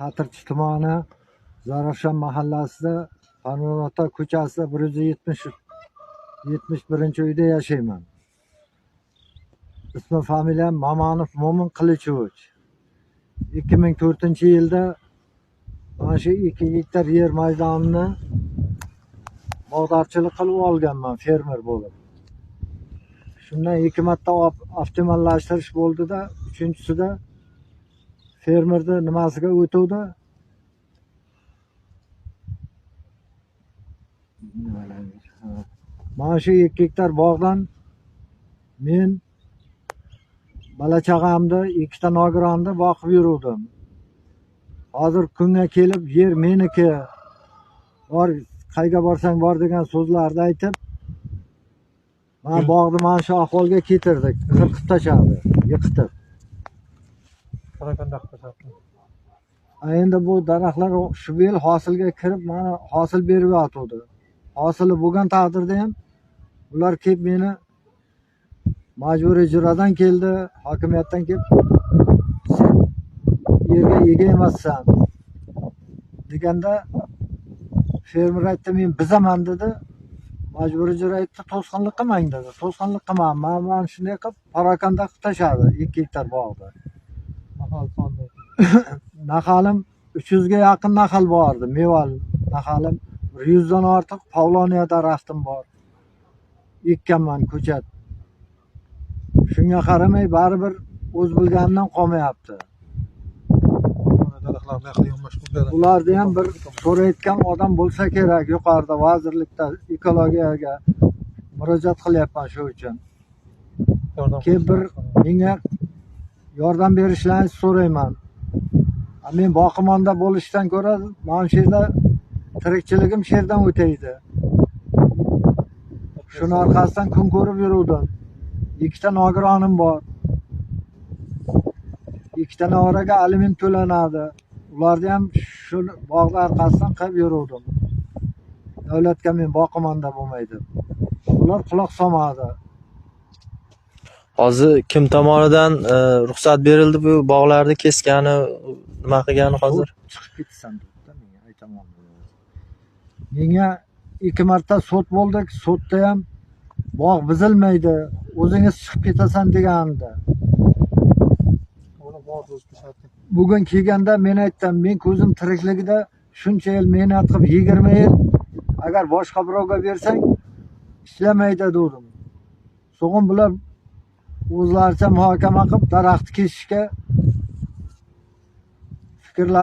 Xatirchi tumani Zarafshon mahallasida Panorota ko'chasida 171-uyda yashayman. Ismi familiyam Mamanov Mo'min Qilichovich. 2004-yilda mana shu 2 gektar yer maydonini bog'dorchilik qilib olganman, fermer bo'lib. Shundan 2 marta avtomatlashtirish bo'ldida, 3-chisida fermerni nimasiga o'tuvdi. Mana shu 2 gektar bog'dan men bola chaqamni 2 ta nogironni boqib yuruvdim. Hozir kunga kelib yer meniki, bor qayga borsang bor degan so'zlarni aytib, mana bog'ni mana shu ahvolga keltirdik. Qirqib tashladi, yiqitib. Endi bu daraxtlar shu yil hosilga kirib, mana hosil berib yotuvdi. Hosili bo'lgan taqdirda ham ular kelib meni majburiy ijrodan keldi, hokimiyatdan kelib sen yerga ega emassan deganda fermer aytdi, men bizaman dedi. Majburiy ijro aytdi, to'sqinlik qilmang dedi. To'sqinlik qilmayman. Men shunday qilib parokanda qilib tashladi 2 gektar bog'da. Naxalim 300 ga yaqin naxal bordi, mevali naxalim 100 dan ortiq Pavloniya daraxtim bor. Ekkanman ko'chat. Shunga qaramay baribir o'z bilganidan qolmayapti. Ularni ham bir so'rayotgan odam bo'lsa kerak, yuqorida vazirlikda ekologiyaga murojaat qilyapman shu uchun. Keyin bir menga yordam berishlaringizni so'rayman. Men boqimonda bo'lishdan ko'ra mana shu yerda tirikchiligim shu yerdan o'taydi. Shuni orqasidan kun ko'rib yuruvdim. 2 ta nogironim bor. 2 ta nogiraga aliment to'lanadi. Ularni ham shu bog'lar orqasidan qilib yuruvdim. Davlatga men boqimonda bo'lmaydi. Ular quloq solmadi. Hozir kim tomonidan ruxsat berildi bu bog'larni kesgani, nima qilgani hozir? Chiqib ketsan debdi, menga aytaman. Menga 2 marta sud bo'ldik, sudda ham bog' buzilmaydi, o'zingiz chiqib ketasan deganda. Bugun kelganda men aytdim, men ko'zim tirikligida shuncha yil mehnat qilib 20 yil agar boshqa birovga bersang ishlamaydi dedim. So'g'in bular o'zlaricha muhokama qilib daraxtni kesishga